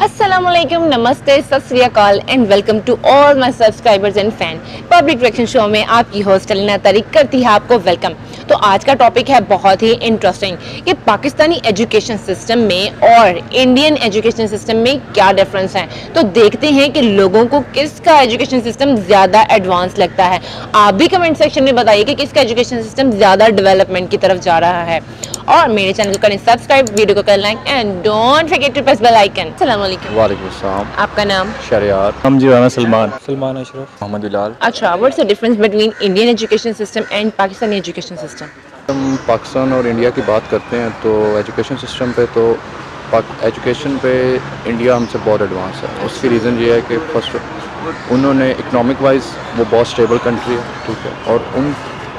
अस्सलामुअलैकुम, नमस्ते, सत श्री अकाल and welcome to all my subscribers and fan. Public reaction show में आपकी होस्ट अलीना तारिक करती है आपको वेलकम। तो आज का टॉपिक है बहुत ही इंटरेस्टिंग कि पाकिस्तानी एजुकेशन सिस्टम में और इंडियन एजुकेशन सिस्टम में क्या डिफरेंस है। तो देखते हैं कि लोगों को किसका एजुकेशन सिस्टम ज़्यादा एडवांस लगता है। आप भी कमेंट सेक्शन में बताइए कि किसका एजुकेशन सिस्टम ज़्यादा डेवलपमेंट की तरफ जा रहा है। और मेरे चैनल को करें सब्सक्राइब, वीडियो को करें like and don't forget to press bell icon. अस्सलाम वालेकुम। वालेकुम सलाम। आपका नाम? शरियार। हम जी वाना सलमान अशरफ, मोहम्मद बिलाल। अच्छा, what's the difference between Indian education system and Pakistani education system? हम पाकिस्तान और इंडिया की बात करते हैं तो एजुकेशन सिस्टम पे तो एजुकेशन पे इंडिया हमसे बहुत एडवांस है। उसकी रीज़न ये है कि फर्स्ट उन्होंने इकनॉमिक वाइज वो बहुत स्टेबल कंट्री है, ठीक है,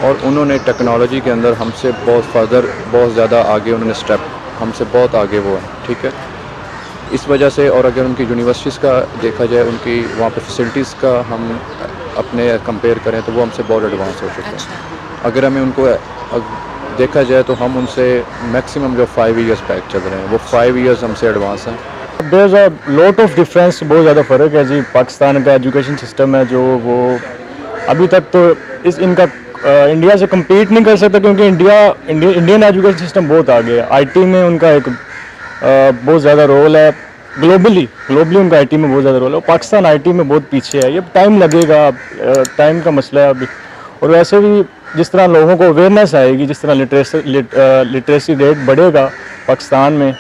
और उन्होंने टेक्नोलॉजी के अंदर हमसे बहुत फर्दर, बहुत ज़्यादा आगे उन्होंने स्टेप, हमसे बहुत आगे वो है, ठीक है। इस वजह से, और अगर उनकी यूनिवर्सिटीज़ का देखा जाए, उनकी वहाँ पे फैसिलिटीज़ का हम अपने कंपेयर करें तो वो हमसे बहुत एडवांस हो चुके हैं। अगर हमें उनको देखा जाए तो हम उनसे मैक्सिमम जो 5 ईयर्स बैक चल रहे हैं, वो 5 ईयर्स हमसे एडवांस हैं। There is a lot of difference, बहुत ज़्यादा फ़र्क है जी। पाकिस्तान का एजुकेशन सिस्टम है जो वो अभी तक तो इनका इंडिया से कम्पीट नहीं कर सकता, क्योंकि इंडियन एजुकेशन सिस्टम बहुत आगे है। आईटी में उनका एक बहुत ज़्यादा रोल है। ग्लोबली उनका आईटी में बहुत ज़्यादा रोल है। पाकिस्तान आईटी में बहुत पीछे है। ये टाइम लगेगा, टाइम का मसला है अभी। और वैसे भी जिस तरह लोगों को अवेयरनेस आएगी, जिस तरह लिटरेसी रेट बढ़ेगा पाकिस्तान में,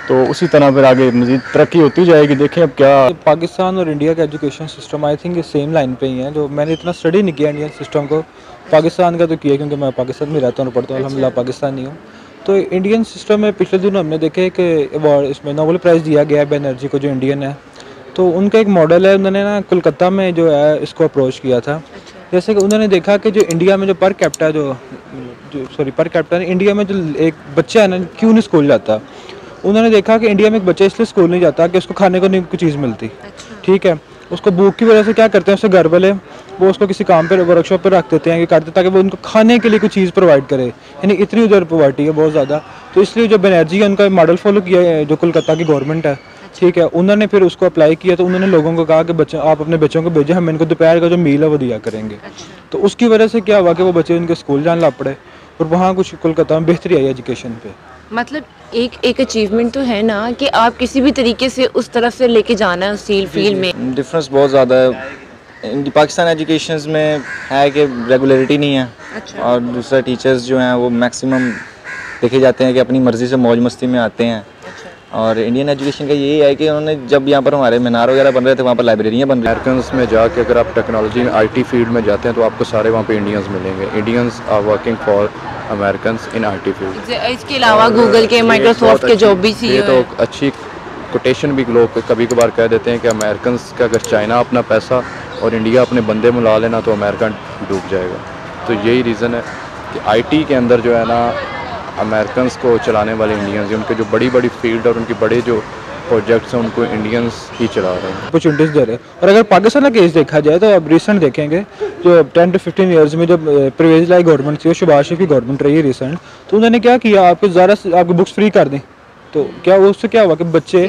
तो उसी तरह फिर आगे मज़ीद तरक्की होती जाएगी। देखें अब क्या पाकिस्तान और इंडिया का एजुकेशन सिस्टम आई थिंक ये सेम लाइन पे ही है। जो मैंने इतना स्टडी नहीं किया इंडियन सिस्टम को, पाकिस्तान का तो किया क्योंकि मैं पाकिस्तान में रहता हूँ, पढ़ता हूँ, अल्हम्दुलिल्लाह पाकिस्तानी हूँ। तो इंडियन सिस्टम में पिछले दिनों हमने देखे कि इसमें नोबेल प्राइज़ दिया गया है बनर्जी को, जो इंडियन है। तो उनका एक मॉडल है, उन्होंने ना कोलकाता में जो है इसको अप्रोच किया था। जैसे कि उन्होंने देखा कि जो इंडिया में जो पर कैपिटा इंडिया में जो एक बच्चा है ना, क्यों नहीं स्कूल जाता। उन्होंने देखा कि इंडिया में एक बच्चा इसलिए स्कूल नहीं जाता कि उसको खाने को नहीं कोई चीज़ मिलती, ठीक है। उसको भूख की वजह से क्या करते हैं, उसके घर वाले वो उसको किसी काम पर, वर्कशॉप पर रख देते हैं, कि करते ताकि वो उनको खाने के लिए कोई चीज़ प्रोवाइड करे। यानी इतनी उधर पॉवर्टी है बहुत ज़्यादा। तो इसलिए जो बनर्जी है उनका मॉडल फॉलो किया है, जो कोलकाता की गवर्नमेंट है, ठीक है। उन्होंने फिर उसको अप्लाई किया। तो उन्होंने लोगों को कहा कि बच्चे, आप अपने बच्चों को भेजें, हम इनको दोपहर का जो मील है वो दिया करेंगे। तो उसकी वजह से क्या हुआ कि वो बच्चे उनके स्कूल जाने लग पड़े, और वहाँ कुछ कोलकाता में बेहतरी आई एजुकेशन पे। मतलब एक अचीवमेंट तो है ना कि आप किसी भी तरीके से उस तरफ से लेके जाना है उस फील्ड में। डिफरेंस बहुत ज़्यादा है। पाकिस्तान एजुकेशन में है कि रेगुलरिटी नहीं है। अच्छा। और दूसरा टीचर्स जो हैं वो मैक्सिमम देखे जाते हैं कि अपनी मर्ज़ी से मौज मस्ती में आते हैं। अच्छा। और इंडियन एजुकेशन का यही है कि उन्होंने जब यहाँ पर हमारे मीनार वगैरह बन रहे थे, वहाँ पर लाइब्रेरियाँ बन रही हैं। अमेरिकन्स में जाके अगर आप टेक्नोलॉजी में आईटी फील्ड में जाते हैं तो आपको सारे वहाँ पे इंडियंस मिलेंगे। Indians are working for Americans in IT field. इसके अलावा गूगल के, माइक्रोसॉफ्ट के जॉब भी सी। ये तो अच्छी कोटेशन भी लोग कभी कभार कह देते हैं कि अमेरिकन्स का अगर चाइना अपना पैसा और इंडिया अपने बंदे मिला लेना तो अमेरिका डूब जाएगा। तो यही रीज़न है कि आईटी के अंदर जो है ना, अमेरिकन्स को चलाने वाले इंडियंस, उनके जो बड़ी बड़ी फील्ड और उनके बड़े जो प्रोजेक्ट्स हैं उनको इंडियंस ही चला रहे हैं, अपॉर्चुनिटीज़ दे रहे हैं। और अगर पाकिस्तान का केस देखा जाए तो अब रिसेंट देखेंगे, जो 10 to 15 ईयर्स में जो परवेज़ लाई गवर्नमेंट थी, शहबाज शरीफ की गवर्नमेंट रही है रिसेंट, तो उन्होंने क्या किया, आपको ज़्यादा से आपकी बुक्स फ्री कर दी। तो क्या उससे क्या हुआ कि बच्चे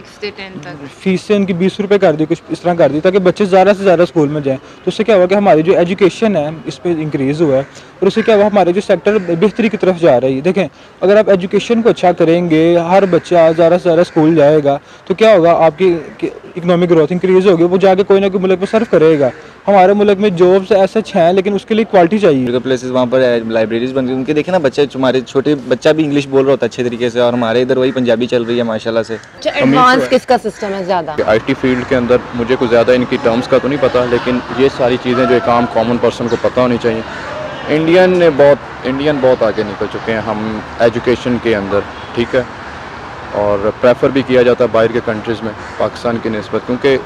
फीस से उनकी 20 रुपये कर दी, कुछ इस तरह कर दी, ताकि बच्चे ज़्यादा से ज़्यादा स्कूल में जाएं। तो उससे क्या हुआ कि हमारी जो एजुकेशन है इस पर इंक्रीज़ हुआ है, और उससे क्या हुआ, हमारे जो सेक्टर बेहतरी की तरफ जा रही है। देखें, अगर आप एजुकेशन को अच्छा करेंगे, हर बच्चा ज़्यादा से ज़्यादा स्कूल जाएगा, तो क्या होगा, आपकी इकनॉमिक ग्रोथ इंक्रीज़ होगी, वो जाके कोई ना कोई मुल्क में सर्व करेगा। हमारे मुल्क में जॉब्स ऐसे हैं, लेकिन उसके लिए क्वालिटी चाहिए। प्लेसेस वहाँ पर लाइब्रेरीज बन गई, उनके देखे ना बच्चे, हमारे छोटे बच्चा भी इंग्लिश बोल रहा होता है अच्छे तरीके से, और हमारे इधर वही पंजाबी चल रही है माशाल्लाह से। एडवांस किसका सिस्टम है ज़्यादा? आईटी फील्ड के अंदर मुझे कुछ ज़्यादा इनकी टर्म्स का तो नहीं पता, लेकिन ये सारी चीज़ें जो एक आम कॉमन पर्सन को पता होनी चाहिए। इंडियन बहुत आगे निकल चुके हैं हम एजुकेशन के अंदर, ठीक है। और प्रेफर भी किया जाता है बाहर के कंट्रीज़ में पाकिस्तान की निस्बत, क्योंकि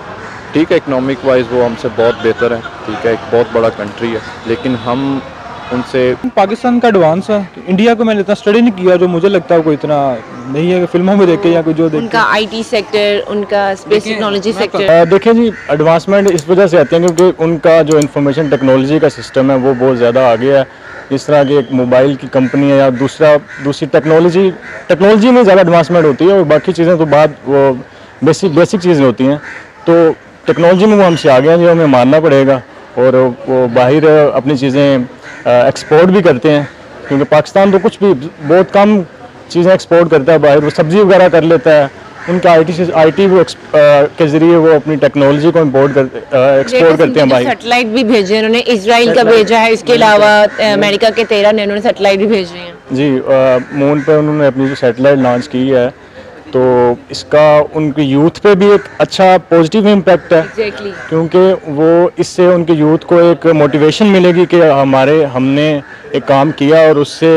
ठीक है इकनॉमिक वाइज वो हमसे बहुत बेहतर है, ठीक है, एक बहुत बड़ा कंट्री है, लेकिन हम उनसे पाकिस्तान का एडवांस है। इंडिया को मैंने इतना स्टडी नहीं किया, जो मुझे लगता है कोई इतना नहीं है, फिल्मों में देखे या कोई जो देखे। उनका आईटी सेक्टर, उनका स्पेस टेक्नोलॉजी सेक्टर, देखें जी, एडवांसमेंट इस वजह से आते हैं क्योंकि उनका जो इंफॉर्मेशन टेक्नोलॉजी का सिस्टम है वो बहुत ज़्यादा आगे है। इस तरह की एक मोबाइल की कंपनी है या दूसरी टेक्नोलॉजी में ज़्यादा एडवांसमेंट होती है, और बाकी चीज़ें तो बाद वो बेसिक चीज़ें होती हैं। तो टेक्नोलॉजी में वो हमसे आगे हैं, जो हमें मानना पड़ेगा। और वो बाहर अपनी चीज़ें एक्सपोर्ट भी करते हैं, क्योंकि पाकिस्तान तो कुछ भी बहुत कम चीज़ें एक्सपोर्ट करता है बाहर। वो सब्ज़ी वगैरह कर लेता है, उनका आईटी वो के ज़रिए वो अपनी टेक्नोलॉजी को एक्सपोर्ट करते हैं बाहर। सैटेलाइट भी भेजे उन्होंने, इजराइल का भेजा है, इसके अलावा अमेरिका के 13 ने उन्होंने सैटेलाइट भी भेजे हैं। जी, मून पे उन्होंने अपनी जो सैटेलाइट लॉन्च की है, तो इसका उनकी यूथ पे भी एक अच्छा पॉजिटिव इम्पैक्ट है। क्योंकि वो इससे उनके यूथ को एक मोटिवेशन मिलेगी कि हमने एक काम किया और उससे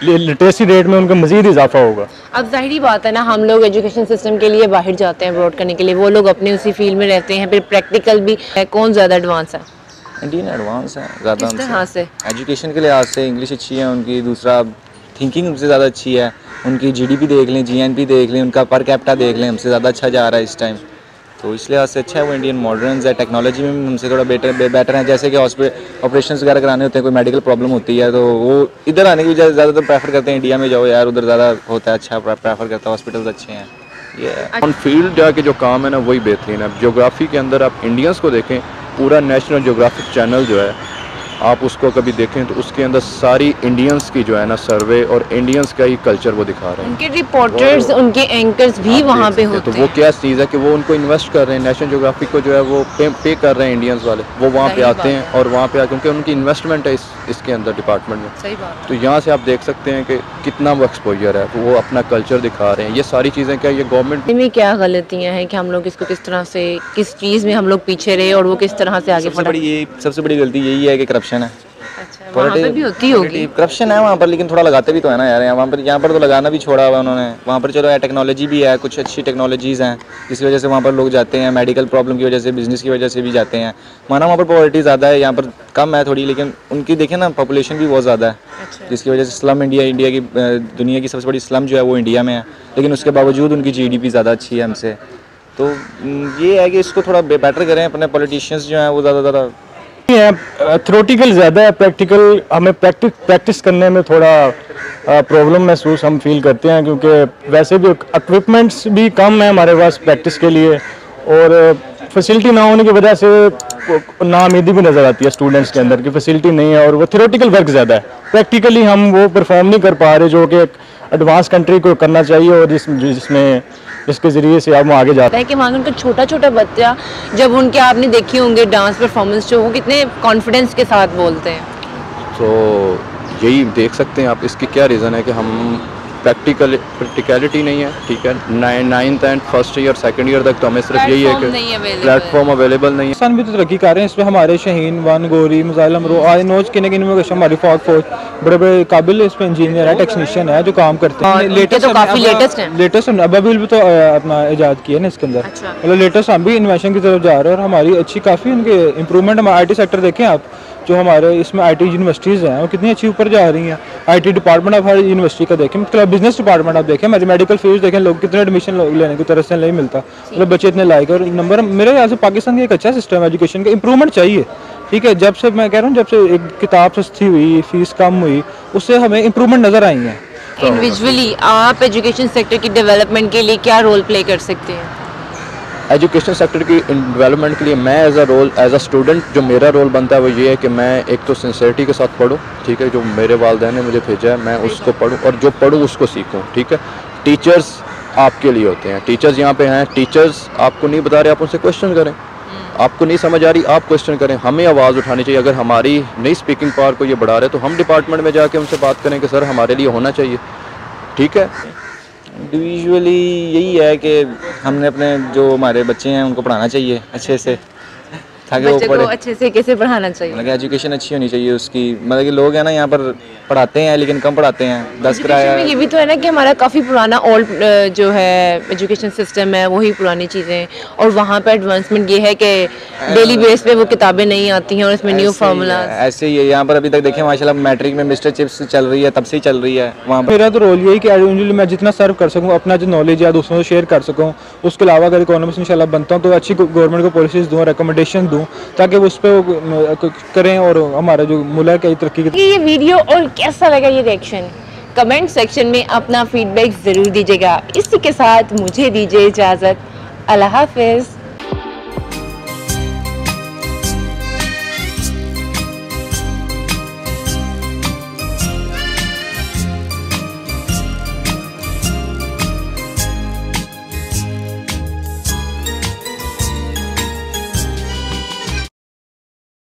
लिटरेसी रेट में उनका मज़ीद इजाफा होगा। अब जाहिर बात है ना, हम लोग एजुकेशन सिस्टम के लिए बाहर जाते हैं अब्रॉड करने के लिए, वो लोग अपने उसी फील्ड में रहते हैं, फिर प्रैक्टिकल भी है। कौन ज़्यादा एडवांस है? इंडियन एडवांस है ज़्यादा हमसे। से एजुकेशन के लिहाज से इंग्लिश अच्छी है उनकी, दूसरा थिंकिंग हमसे ज़्यादा अच्छी है उनकी। जीडीपी देख लें, जीएनपी देख लें, उनका पर कैपिटा देख लें, हमसे ज़्यादा अच्छा जा रहा है इस टाइम। तो इस लिहाज से अच्छा है वो। इंडियन मॉडर्न है, टेक्नोलॉजी में हमसे थोड़ा बेटर है। जैसे कि ऑपरेशन वगैरह कराने होते हैं, कोई मेडिकल प्रॉब्लम होती है, तो वो इधर आने की वजह ज़्यादातर प्रेफर करते हैं इंडिया में जाओ यार, उधर ज़्यादा होता है, अच्छा प्रेफर करता है, हॉस्पिटल्स अच्छे हैं। ये ऑन फील्ड जाके जो काम है ना वही बेहतरीन है। ज्योग्राफी के अंदर आप इंडियंस को देखें, पूरा नेशनल ज्योग्राफिक चैनल जो है आप उसको कभी देखें तो उसके अंदर सारी इंडियंस की जो है ना सर्वे और इंडियंस का ही कल्चर वो दिखा रहे हैं। उनके रिपोर्टर्स, उनके एंकर्स भी वहाँ पे होते हैं। तो वो क्या चीज़ है कि वो उनको इन्वेस्ट कर रहे हैं, नेशनल ज्योग्राफिक को जो है वो पे कर रहे हैं इंडियंस वाले, वो वहाँ पे आते हैं और वहाँ पे क्योंकि उनकी इन्वेस्टमेंट है इसके अंदर डिपार्टमेंट में। सही बात। तो यहाँ से आप देख सकते हैं कि कितना वो एक्सपोजर है, वो अपना कल्चर दिखा रहे हैं। ये सारी चीज़ें क्या ये गवर्नमेंट में क्या गलतियाँ हैं कि हम लोग इसको किस तरह से, किस चीज़ में हम लोग पीछे रहे और वो किस तरह से आगे बढ़ा? सबसे बड़ी गलती यही है कि करप्शन है। अच्छा, वहाँ पे भी होती होगी करप्शन है वहाँ पर, लेकिन थोड़ा लगाते भी तो है ना यार। यहाँ पर तो लगाना भी छोड़ा हुआ उन्होंने। वहाँ पर चलो टेक्नोलॉजी भी है, कुछ अच्छी टेक्नोलॉजीज़ हैं जिसकी वजह से वहाँ पर लोग जाते हैं, मेडिकल प्रॉब्लम की वजह से, बिजनेस की वजह से भी जाते हैं। माना वहाँ पर पॉवर्टी ज़्यादा है, यहाँ पर कम है थोड़ी, लेकिन उनकी देखें ना पॉपुलेशन भी बहुत ज़्यादा है। अच्छा। जिसकी वजह से स्लम इंडिया की दुनिया की सबसे बड़ी स्लम जो है वो इंडिया में है, लेकिन उसके बावजूद उनकी GDP ज़्यादा अच्छी है हमसे। तो ये है कि इसको थोड़ा बेटर करें, अपने पॉलिटिशियंस जो हैं वो ज़्यादा थ्योरेटिकल ज़्यादा है, प्रैक्टिकल हमें प्रैक्टिस करने में थोड़ा प्रॉब्लम महसूस हम फील करते हैं, क्योंकि वैसे भी इक्विपमेंट्स भी कम है हमारे पास प्रैक्टिस के लिए, और फैसिलिटी ना होने की वजह से नाउम्मीदी भी नज़र आती है स्टूडेंट्स के अंदर कि फैसिलिटी नहीं है, और वो थ्योरेटिकल वर्क ज़्यादा है, प्रैक्टिकली हम वो परफॉर्म नहीं कर पा रहे जो कि एडवांस कंट्री को करना चाहिए, और जिसके ज़रिए से आप आगे जाते हैं। कि वहाँ उनका छोटा छोटा बच्चा, जब उनके आपने देखे होंगे डांस परफॉर्मेंस जो, वो कितने कॉन्फिडेंस के साथ बोलते हैं। तो यही देख सकते हैं आप, इसकी क्या रीज़न है कि हम प्रैक्टिकलिटी नहीं है, ठीक है। 9th and first year second year तक तो हमें सिर्फ यही है कि प्लेटफॉर्म अवेलेबल नहीं है। पाकिस्तान भी तो तरक्की कर रहे हैं, इसमें हमारे शाहीन वन गोरी मिसाइल अमरो आयनोज हमारी फौज बड़े बड़े काबिल इस पे इंजीनियर है, टेक्नीशियन है जो काम करते हैं। लेटेस्ट अभी भी तो अपना इजाद किया ना इसके अंदर, मतलब लेटेस्ट हम भी इन्वेंशन की तरफ जा रहे हैं, और हमारी अच्छी काफ़ी उनके इंप्रूवमेंट। हम IT सेक्टर देखें आप, जो हमारे इसमें IT यूनिवर्सिटीज़ हैं वो कितनी अच्छी ऊपर जा रही हैं। IT डिपार्टमेंट आप हर यूनिवर्सिटी का देखें, मतलब बिजनेस डिपार्टमेंट आप देखें, हमारी मेडिकल फील्ड देखें, लोग कितने एडमिशन लेने की तरह से नहीं मिलता, मतलब बच्चे इतने लायक और नंबर। मेरे ख्याल से पाकिस्तान का एक अच्छा सिस्टम है एजुकेशन का, इंप्रूवमेंट चाहिए, ठीक है। जब से मैं कह रहा हूँ, जब से एक किताब सस्ती हुई, फीस कम हुई, उससे हमें इंप्रूवमेंट नज़र आई है। इंडिविजुअली आप एजुकेशन सेक्टर की डेवलपमेंट के लिए क्या रोल प्ले कर सकते हैं? एजुकेशन सेक्टर की डेवलपमेंट के लिए मैं एज अ स्टूडेंट जो मेरा रोल बनता है वो ये है कि मैं एक तो सिंसियरिटी के साथ पढूं, ठीक है। जो मेरे वालिदैन ने मुझे भेजा है मैं उसको पढूं, और जो पढूं उसको सीखूं, ठीक है। टीचर्स आपके लिए होते हैं, टीचर्स यहाँ पे हैं, टीचर्स आपको नहीं बता रहे आप उनसे क्वेश्चन करें, आपको नहीं समझ आ रही आप क्वेश्चन करें, हमें आवाज़ उठानी चाहिए। अगर हमारी नई स्पीकिंग पावर को ये बढ़ा रहे तो हम डिपार्टमेंट में जाके उनसे बात करें कि सर हमारे लिए होना चाहिए, ठीक है। इंडिविजुअली यही है कि हमने अपने जो हमारे बच्चे हैं उनको पढ़ाना चाहिए अच्छे से, ताकि वो पढ़े। अच्छे से कैसे पढ़ाना चाहिए? मतलब एजुकेशन अच्छी होनी चाहिए उसकी। मतलब कि लोग हैं ना यहाँ पर पढ़ाते हैं लेकिन कम पढ़ाते हैं, 10 किराया। ये भी तो है ना कि हमारा काफ़ी पुराना ओल्ड जो है एजुकेशन सिस्टम है, वही पुरानी चीज़ें, और वहाँ पर एडवांसमेंट ये है कि डेली बेस पे वो किताबें नहीं आती हैं और इसमें न्यू फार्मूला। ऐसे ही है यहाँ पर अभी तक देखें माशाल्लाह मैट्रिक में मिस्टर चिप्स चल रही है, तब से ही चल रही है वहाँ पर। मेरा तो रोल यही कि मैं जितना सर्व कर सकूँ, अपना जो नॉलेज है दूसरों से शेयर कर सकूँ। उसके अलावा अगर इकोनॉमिक्स इंशाल्लाह बनता हूँ तो अच्छी गवर्नमेंट को पॉलिसीज़ दूँ, रिकमेंडेशन दूँ, ताकि वो उस पर करें और हमारा जो मुल्क है तरक्की की। ये वीडियो और कैसा लगा ये रिएक्शन, कमेंट सेक्शन में अपना फीडबैक ज़रूर दीजिएगा। इसी के साथ मुझे दीजिए इजाज़त। अल्लाह हाफिज़।